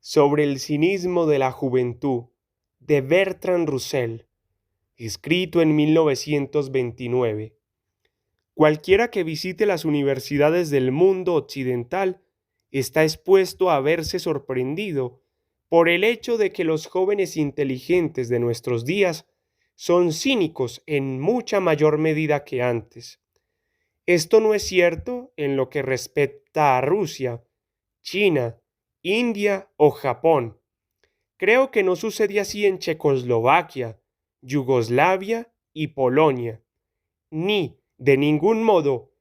Sobre el cinismo de la juventud, de Bertrand Russell, escrito en 1929. Cualquiera que visite las universidades del mundo occidental está expuesto a verse sorprendido por el hecho de que los jóvenes inteligentes de nuestros días son cínicos en mucha mayor medida que antes. Esto no es cierto en lo que respecta a Rusia, China, India o Japón. Creo que no sucede así en Checoslovaquia, Yugoslavia y Polonia, ni, de ningún modo,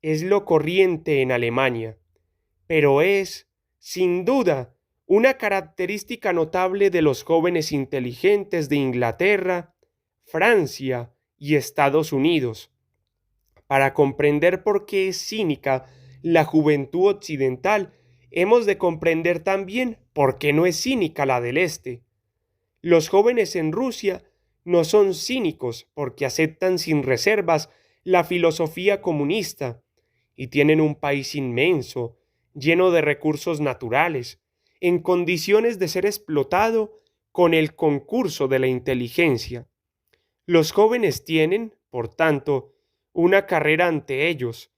es lo corriente en Alemania, pero es, sin duda, una característica notable de los jóvenes inteligentes de Inglaterra, Francia y Estados Unidos. Para comprender por qué es cínica la juventud occidental, hemos de comprender también por qué no es cínica la del Este. Los jóvenes en Rusia no son cínicos porque aceptan sin reservas la filosofía comunista y tienen un país inmenso, lleno de recursos naturales, en condiciones de ser explotado con el concurso de la inteligencia. Los jóvenes tienen, por tanto, una carrera ante ellos,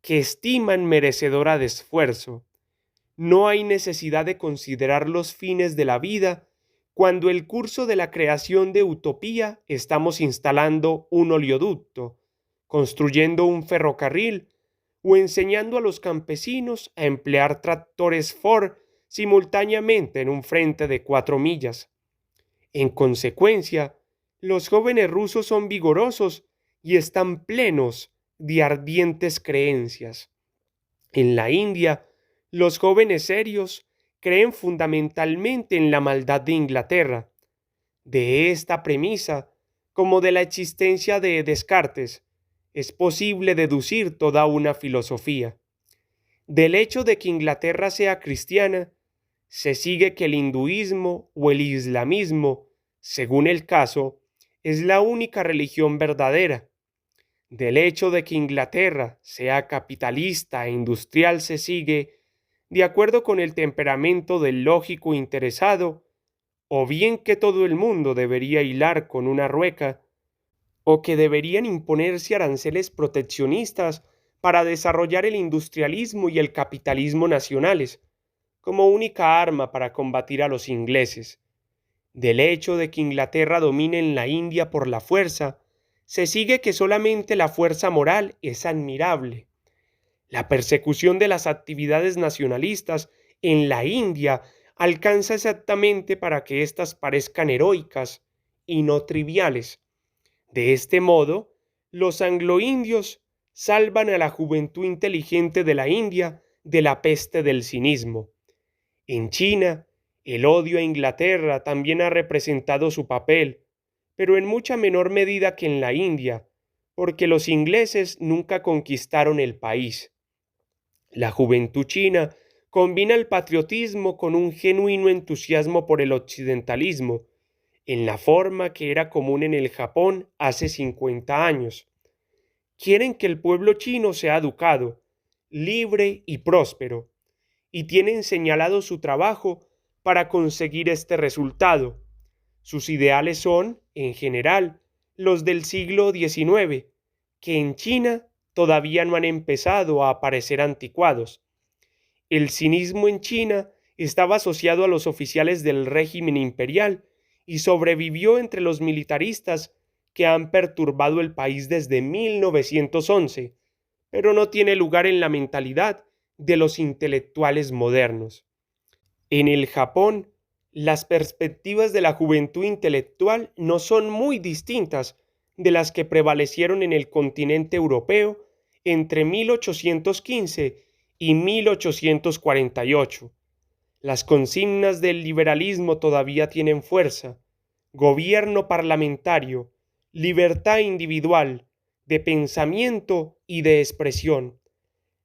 que estiman merecedora de esfuerzo. No hay necesidad de considerar los fines de la vida cuando el curso de la creación de utopía estamos instalando un oleoducto, construyendo un ferrocarril o enseñando a los campesinos a emplear tractores Ford simultáneamente en un frente de 4 millas. En consecuencia, los jóvenes rusos son vigorosos y están plenos de ardientes creencias. En la India, los jóvenes serios creen fundamentalmente en la maldad de Inglaterra. De esta premisa, como de la existencia de Descartes, es posible deducir toda una filosofía. Del hecho de que Inglaterra sea cristiana, se sigue que el hinduismo o el islamismo, según el caso, es la única religión verdadera. Del hecho de que Inglaterra sea capitalista e industrial se sigue, de acuerdo con el temperamento del lógico interesado, o bien que todo el mundo debería hilar con una rueca, o que deberían imponerse aranceles proteccionistas para desarrollar el industrialismo y el capitalismo nacionales, como única arma para combatir a los ingleses. Del hecho de que Inglaterra domine en la India por la fuerza, se sigue que solamente la fuerza moral es admirable. La persecución de las actividades nacionalistas en la India alcanza exactamente para que éstas parezcan heroicas y no triviales. De este modo, los angloindios salvan a la juventud inteligente de la India de la peste del cinismo. En China, el odio a Inglaterra también ha representado su papel, pero en mucha menor medida que en la India, porque los ingleses nunca conquistaron el país. La juventud china combina el patriotismo con un genuino entusiasmo por el occidentalismo, en la forma que era común en el Japón hace 50 años. Quieren que el pueblo chino sea educado, libre y próspero, y tienen señalado su trabajo para conseguir este resultado. Sus ideales son, en general, los del siglo XIX, que en China todavía no han empezado a aparecer anticuados. El cinismo en China estaba asociado a los oficiales del régimen imperial y sobrevivió entre los militaristas que han perturbado el país desde 1911, pero no tiene lugar en la mentalidad de los intelectuales modernos. En el Japón, las perspectivas de la juventud intelectual no son muy distintas de las que prevalecieron en el continente europeo entre 1815 y 1848. Las consignas del liberalismo todavía tienen fuerza: gobierno parlamentario, libertad individual, de pensamiento y de expresión,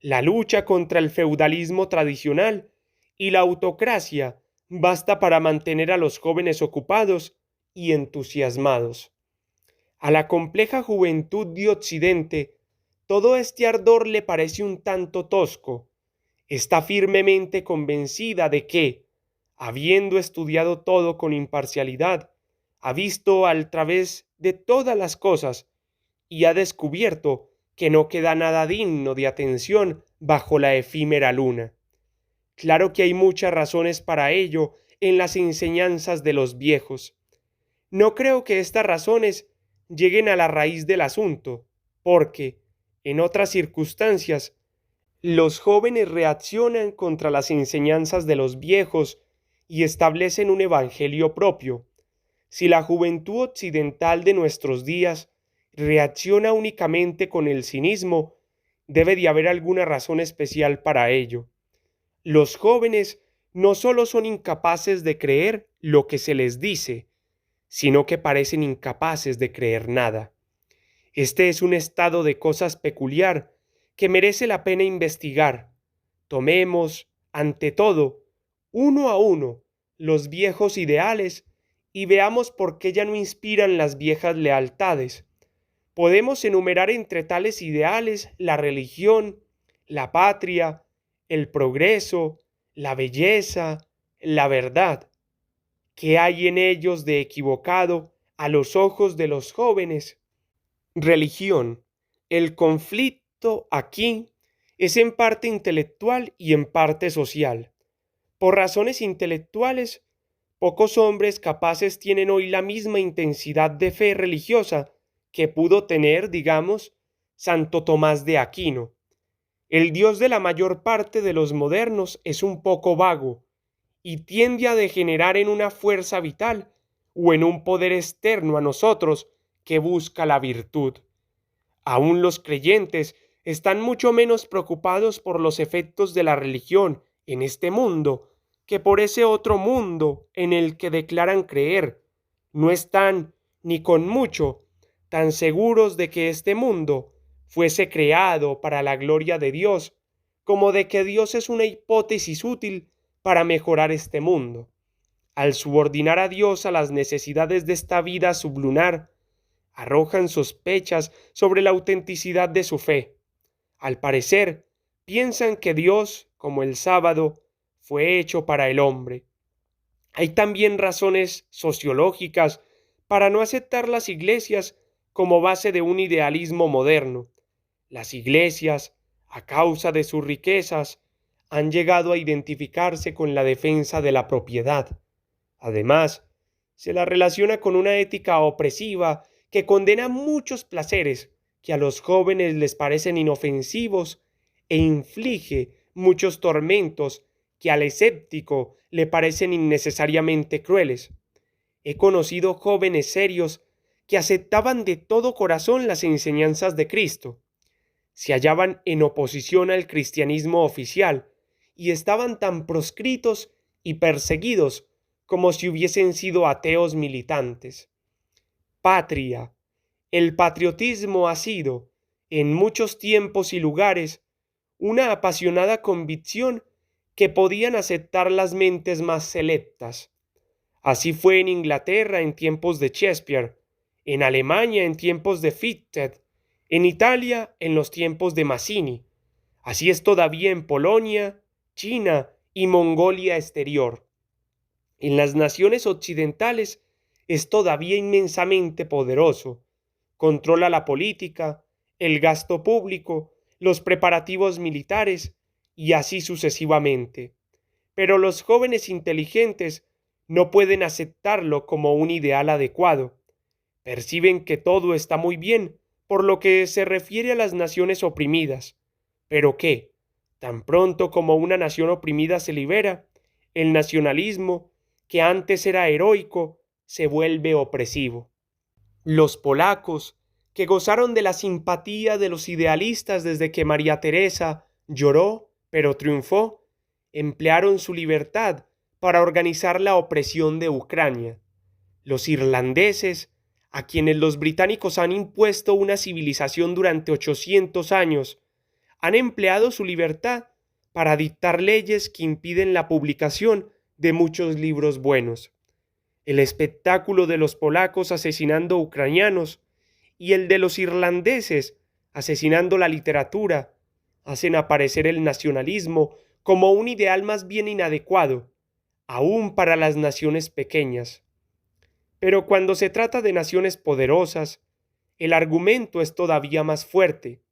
la lucha contra el feudalismo tradicional y la autocracia basta para mantener a los jóvenes ocupados y entusiasmados. A la compleja juventud de Occidente, todo este ardor le parece un tanto tosco. Está firmemente convencida de que, habiendo estudiado todo con imparcialidad, ha visto al través de todas las cosas y ha descubierto que no queda nada digno de atención bajo la efímera luna. Claro que hay muchas razones para ello en las enseñanzas de los viejos. No creo que estas razones lleguen a la raíz del asunto, porque, en otras circunstancias, los jóvenes reaccionan contra las enseñanzas de los viejos y establecen un evangelio propio. Si la juventud occidental de nuestros días reacciona únicamente con el cinismo, debe de haber alguna razón especial para ello. Los jóvenes no solo son incapaces de creer lo que se les dice, sino que parecen incapaces de creer nada. Este es un estado de cosas peculiar que merece la pena investigar. Tomemos, ante todo, uno a uno, los viejos ideales y veamos por qué ya no inspiran las viejas lealtades. Podemos enumerar entre tales ideales la religión, la patria, el progreso, la belleza, la verdad. ¿Qué hay en ellos de equivocado a los ojos de los jóvenes? Religión. El conflicto aquí es en parte intelectual y en parte social. Por razones intelectuales, pocos hombres capaces tienen hoy la misma intensidad de fe religiosa que pudo tener, digamos, Santo Tomás de Aquino. El Dios de la mayor parte de los modernos es un poco vago y tiende a degenerar en una fuerza vital o en un poder externo a nosotros que busca la virtud. Aún los creyentes están mucho menos preocupados por los efectos de la religión en este mundo que por ese otro mundo en el que declaran creer. No están, ni con mucho, tan seguros de que este mundo fuese creado para la gloria de Dios, como de que Dios es una hipótesis útil para mejorar este mundo. Al subordinar a Dios a las necesidades de esta vida sublunar, arrojan sospechas sobre la autenticidad de su fe. Al parecer, piensan que Dios, como el sábado, fue hecho para el hombre. Hay también razones sociológicas para no aceptar las iglesias como base de un idealismo moderno. Las iglesias, a causa de sus riquezas, han llegado a identificarse con la defensa de la propiedad. Además, se la relaciona con una ética opresiva que condena muchos placeres que a los jóvenes les parecen inofensivos e inflige muchos tormentos que al escéptico le parecen innecesariamente crueles. He conocido jóvenes serios que aceptaban de todo corazón las enseñanzas de Cristo, se hallaban en oposición al cristianismo oficial y estaban tan proscritos y perseguidos como si hubiesen sido ateos militantes. Patria. El patriotismo ha sido, en muchos tiempos y lugares, una apasionada convicción que podían aceptar las mentes más selectas. Así fue en Inglaterra en tiempos de Shakespeare, en Alemania en tiempos de Fichte, en Italia en los tiempos de Mazzini. Así es todavía en Polonia, China y Mongolia exterior. En las naciones occidentales es todavía inmensamente poderoso. Controla la política, el gasto público, los preparativos militares y así sucesivamente. Pero los jóvenes inteligentes no pueden aceptarlo como un ideal adecuado. Perciben que todo está muy bien por lo que se refiere a las naciones oprimidas, pero que, tan pronto como una nación oprimida se libera, el nacionalismo, que antes era heroico, se vuelve opresivo. Los polacos, que gozaron de la simpatía de los idealistas desde que María Teresa lloró, pero triunfó, emplearon su libertad para organizar la opresión de Ucrania. Los irlandeses, a quienes los británicos han impuesto una civilización durante 800 años, han empleado su libertad para dictar leyes que impiden la publicación de muchos libros buenos. El espectáculo de los polacos asesinando ucranianos y el de los irlandeses asesinando la literatura hacen aparecer el nacionalismo como un ideal más bien inadecuado, aún para las naciones pequeñas. Pero cuando se trata de naciones poderosas, el argumento es todavía más fuerte.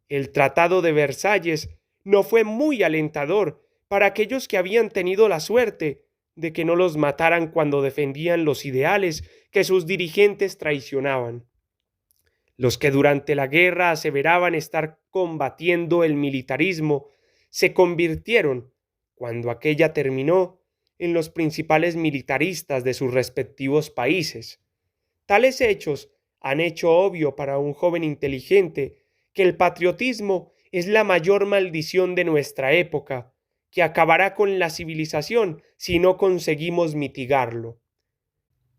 El Tratado de Versalles no fue muy alentador para aquellos que habían tenido la suerte de que no los mataran cuando defendían los ideales que sus dirigentes traicionaban. Los que durante la guerra aseveraban estar combatiendo el militarismo se convirtieron, cuando aquella terminó, en los principales militaristas de sus respectivos países. Tales hechos han hecho obvio para un joven inteligente que el patriotismo es la mayor maldición de nuestra época, que acabará con la civilización si no conseguimos mitigarlo.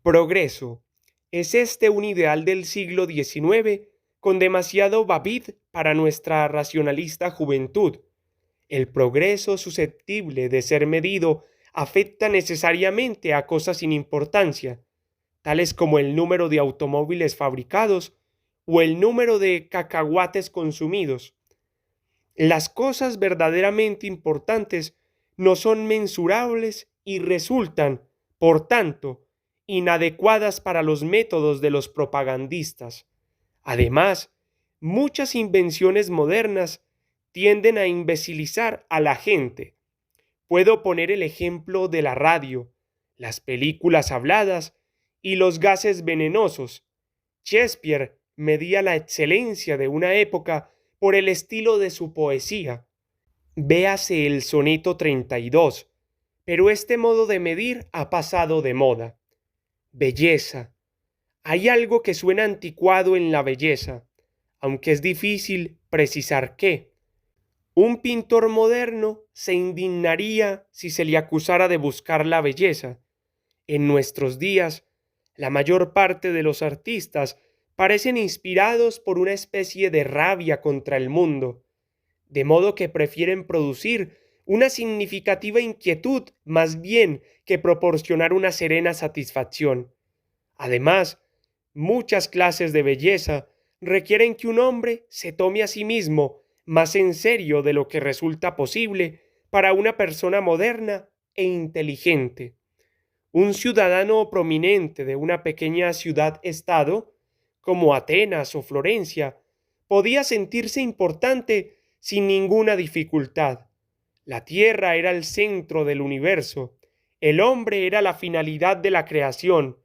Progreso. ¿Es este un ideal del siglo XIX con demasiado bavid para nuestra racionalista juventud? El progreso susceptible de ser medido afecta necesariamente a cosas sin importancia, tales como el número de automóviles fabricados o el número de cacahuates consumidos. Las cosas verdaderamente importantes no son mensurables y resultan, por tanto, inadecuadas para los métodos de los propagandistas. Además, muchas invenciones modernas tienden a imbecilizar a la gente. Puedo poner el ejemplo de la radio, las películas habladas y los gases venenosos. Shakespeare medía la excelencia de una época por el estilo de su poesía. Véase el soneto 32, pero este modo de medir ha pasado de moda. Belleza. Hay algo que suena anticuado en la belleza, aunque es difícil precisar qué. Un pintor moderno se indignaría si se le acusara de buscar la belleza. En nuestros días, la mayor parte de los artistas parecen inspirados por una especie de rabia contra el mundo, de modo que prefieren producir una significativa inquietud más bien que proporcionar una serena satisfacción. Además, muchas clases de belleza requieren que un hombre se tome a sí mismo más en serio de lo que resulta posible para una persona moderna e inteligente. Un ciudadano prominente de una pequeña ciudad-estado, como Atenas o Florencia, podía sentirse importante sin ninguna dificultad. La Tierra era el centro del universo, el hombre era la finalidad de la creación,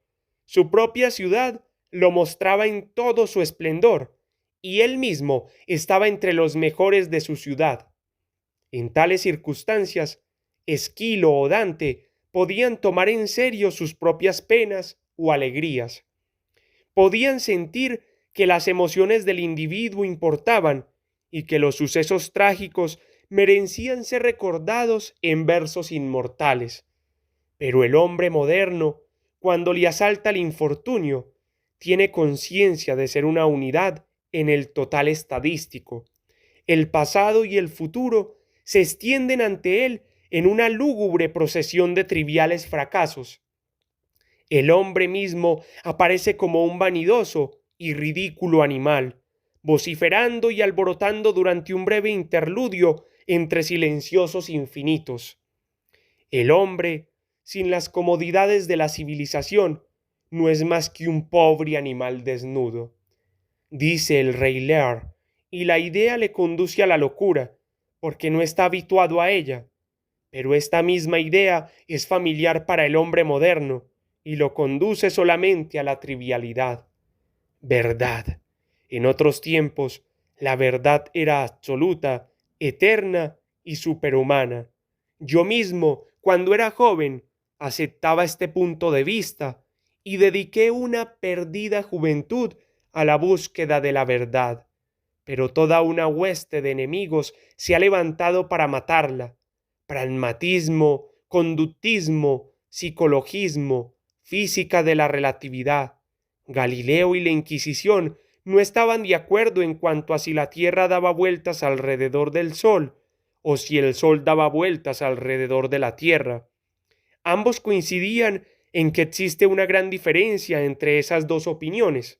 su propia ciudad lo mostraba en todo su esplendor, y él mismo estaba entre los mejores de su ciudad. En tales circunstancias, Esquilo o Dante podían tomar en serio sus propias penas o alegrías. Podían sentir que las emociones del individuo importaban y que los sucesos trágicos merecían ser recordados en versos inmortales. Pero el hombre moderno, cuando le asalta el infortunio, tiene conciencia de ser una unidad en el total estadístico. El pasado y el futuro se extienden ante él en una lúgubre procesión de triviales fracasos. El hombre mismo aparece como un vanidoso y ridículo animal, vociferando y alborotando durante un breve interludio entre silenciosos infinitos. El hombre, sin las comodidades de la civilización, no es más que un pobre animal desnudo. Dice el rey Lear, y la idea le conduce a la locura, porque no está habituado a ella. Pero esta misma idea es familiar para el hombre moderno, y lo conduce solamente a la trivialidad. Verdad. En otros tiempos, la verdad era absoluta, eterna y superhumana. Yo mismo, cuando era joven, aceptaba este punto de vista y dediqué una perdida juventud a la búsqueda de la verdad. Pero toda una hueste de enemigos se ha levantado para matarla. Pragmatismo, conductismo, psicologismo, física de la relatividad. Galileo y la Inquisición no estaban de acuerdo en cuanto a si la Tierra daba vueltas alrededor del Sol o si el Sol daba vueltas alrededor de la Tierra. Ambos coincidían en que existe una gran diferencia entre esas dos opiniones.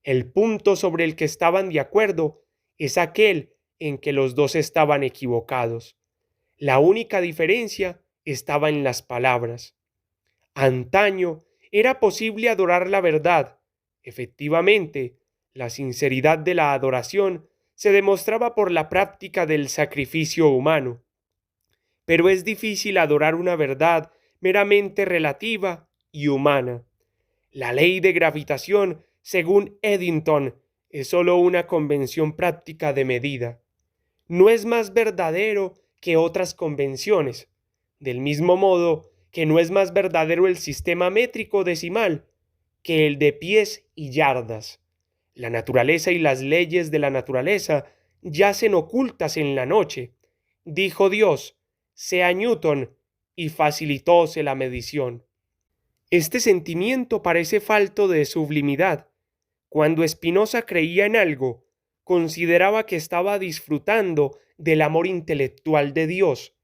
El punto sobre el que estaban de acuerdo es aquel en que los dos estaban equivocados. La única diferencia estaba en las palabras. Antaño era posible adorar la verdad. Efectivamente, la sinceridad de la adoración se demostraba por la práctica del sacrificio humano. Pero es difícil adorar una verdad meramente relativa y humana. La ley de gravitación, según Eddington, es sólo una convención práctica de medida. No es más verdadero que otras convenciones, del mismo modo que no es más verdadero el sistema métrico decimal que el de pies y yardas. La naturaleza y las leyes de la naturaleza yacen ocultas en la noche. Dijo Dios, sea Newton, y facilitóse la medición. Este sentimiento parece falto de sublimidad. Cuando Spinoza creía en algo, consideraba que estaba disfrutando del amor intelectual de Dios.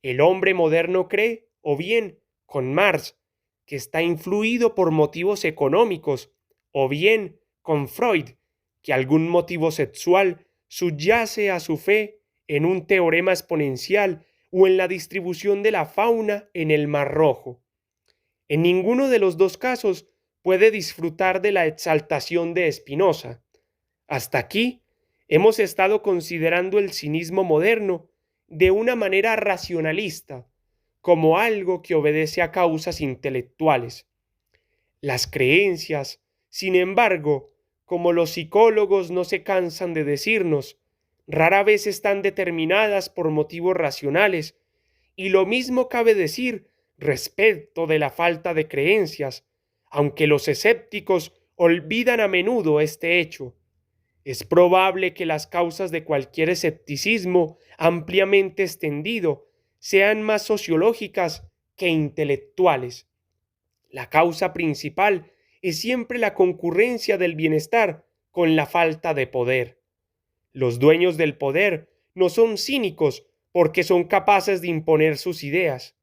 El hombre moderno cree, o bien, con Marx, que está influido por motivos económicos, o bien, con Freud, que algún motivo sexual subyace a su fe en un teorema exponencial o en la distribución de la fauna en el Mar Rojo. En ninguno de los dos casos puede disfrutar de la exaltación de Spinoza. Hasta aquí hemos estado considerando el cinismo moderno de una manera racionalista, como algo que obedece a causas intelectuales. Las creencias, sin embargo, como los psicólogos no se cansan de decirnos, rara vez están determinadas por motivos racionales, y lo mismo cabe decir respecto de la falta de creencias, aunque los escépticos olvidan a menudo este hecho. Es probable que las causas de cualquier escepticismo ampliamente extendido sean más sociológicas que intelectuales. La causa principal es siempre la concurrencia del bienestar con la falta de poder. Los dueños del poder no son cínicos porque son capaces de imponer sus ideas.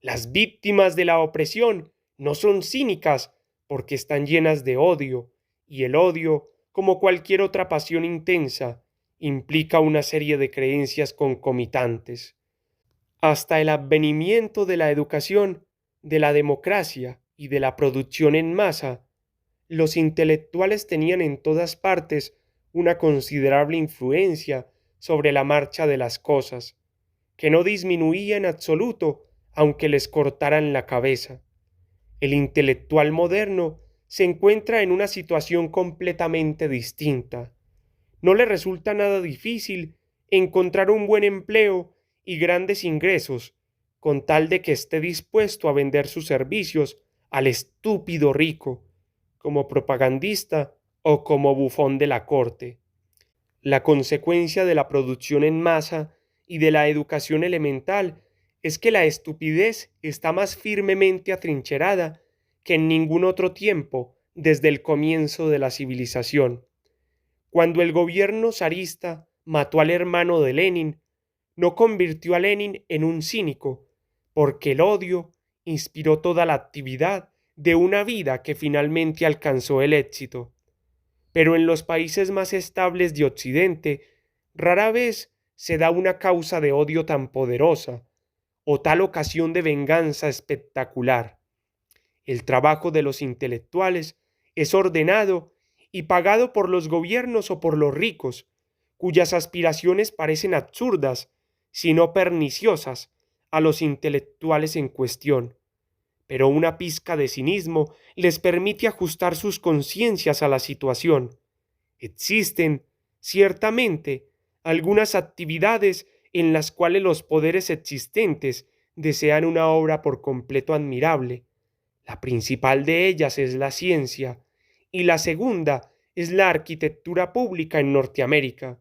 Las víctimas de la opresión no son cínicas porque están llenas de odio, y el odio, como cualquier otra pasión intensa, implica una serie de creencias concomitantes. Hasta el advenimiento de la educación, de la democracia y de la producción en masa, los intelectuales tenían en todas partes una considerable influencia sobre la marcha de las cosas, que no disminuía en absoluto aunque les cortaran la cabeza. El intelectual moderno se encuentra en una situación completamente distinta. No le resulta nada difícil encontrar un buen empleo y grandes ingresos, con tal de que esté dispuesto a vender sus servicios al estúpido rico, como propagandista o como bufón de la corte. La consecuencia de la producción en masa y de la educación elemental es que la estupidez está más firmemente atrincherada que en ningún otro tiempo desde el comienzo de la civilización. Cuando el gobierno zarista mató al hermano de Lenin, no convirtió a Lenin en un cínico, porque el odio inspiró toda la actividad de una vida que finalmente alcanzó el éxito. Pero en los países más estables de Occidente, rara vez se da una causa de odio tan poderosa o tal ocasión de venganza espectacular. El trabajo de los intelectuales es ordenado y pagado por los gobiernos o por los ricos, cuyas aspiraciones parecen absurdas, si no perniciosas, a los intelectuales en cuestión. Pero una pizca de cinismo les permite ajustar sus conciencias a la situación. Existen, ciertamente, algunas actividades en las cuales los poderes existentes desean una obra por completo admirable. La principal de ellas es la ciencia, y la segunda es la arquitectura pública en Norteamérica.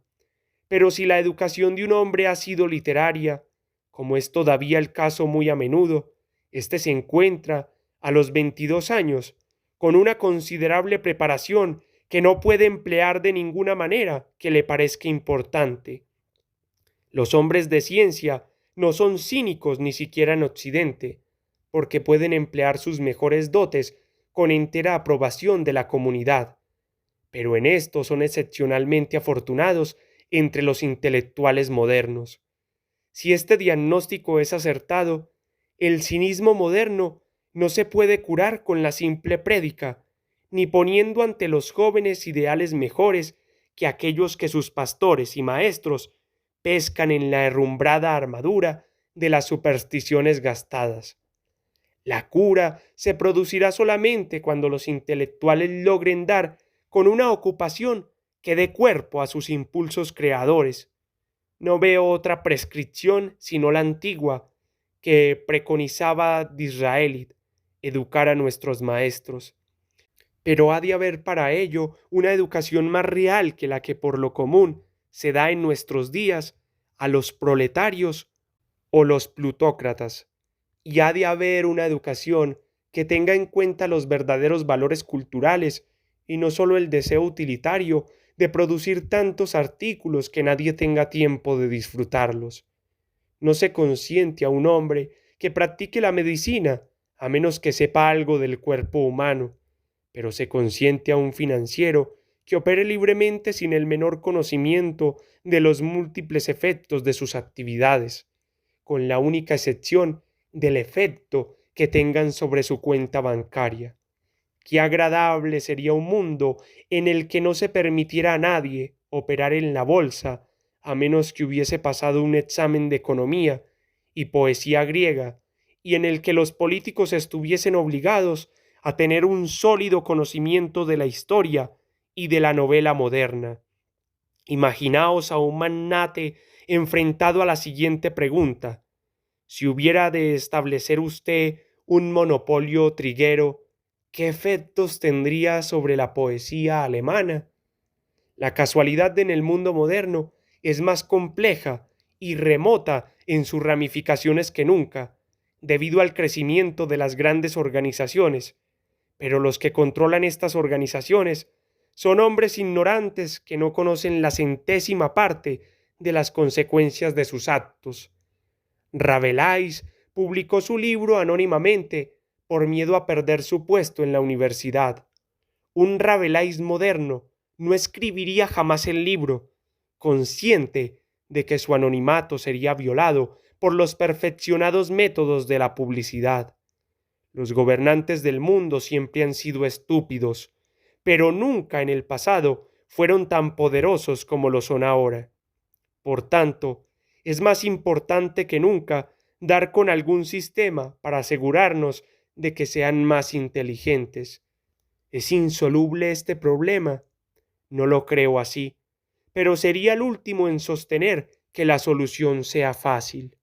Pero si la educación de un hombre ha sido literaria, como es todavía el caso muy a menudo, éste se encuentra, a los 22 años, con una considerable preparación que no puede emplear de ninguna manera que le parezca importante. Los hombres de ciencia no son cínicos ni siquiera en Occidente, porque pueden emplear sus mejores dotes con entera aprobación de la comunidad. Pero en esto son excepcionalmente afortunados entre los intelectuales modernos. Si este diagnóstico es acertado, El cinismo moderno no se puede curar con la simple prédica, ni poniendo ante los jóvenes ideales mejores que aquellos que sus pastores y maestros pescan en la herrumbrada armadura de las supersticiones gastadas. La cura se producirá solamente cuando los intelectuales logren dar con una ocupación que dé cuerpo a sus impulsos creadores. No veo otra prescripción sino la antigua que preconizaba Disraeli, educar a nuestros maestros. Pero ha de haber para ello una educación más real que la que por lo común se da en nuestros días a los proletarios o los plutócratas. Y ha de haber una educación que tenga en cuenta los verdaderos valores culturales y no solo el deseo utilitario de producir tantos artículos que nadie tenga tiempo de disfrutarlos. No se consiente a un hombre que practique la medicina a menos que sepa algo del cuerpo humano, pero se consiente a un financiero que opere libremente sin el menor conocimiento de los múltiples efectos de sus actividades, con la única excepción del efecto que tengan sobre su cuenta bancaria. Qué agradable sería un mundo en el que no se permitiera a nadie operar en la bolsa a menos que hubiese pasado un examen de economía y poesía griega, y en el que los políticos estuviesen obligados a tener un sólido conocimiento de la historia y de la novela moderna. Imaginaos a un magnate enfrentado a la siguiente pregunta: si hubiera de establecer usted un monopolio triguero, ¿qué efectos tendría sobre la poesía alemana? La casualidad en el mundo moderno es más compleja y remota en sus ramificaciones que nunca, debido al crecimiento de las grandes organizaciones, pero los que controlan estas organizaciones son hombres ignorantes que no conocen la centésima parte de las consecuencias de sus actos. Rabelais publicó su libro anónimamente por miedo a perder su puesto en la universidad. Un Rabelais moderno no escribiría jamás el libro, consciente de que su anonimato sería violado por los perfeccionados métodos de la publicidad. Los gobernantes del mundo siempre han sido estúpidos, pero nunca en el pasado fueron tan poderosos como lo son ahora. Por tanto, es más importante que nunca dar con algún sistema para asegurarnos de que sean más inteligentes. ¿Es insoluble este problema? No lo creo así, pero sería el último en sostener que la solución sea fácil.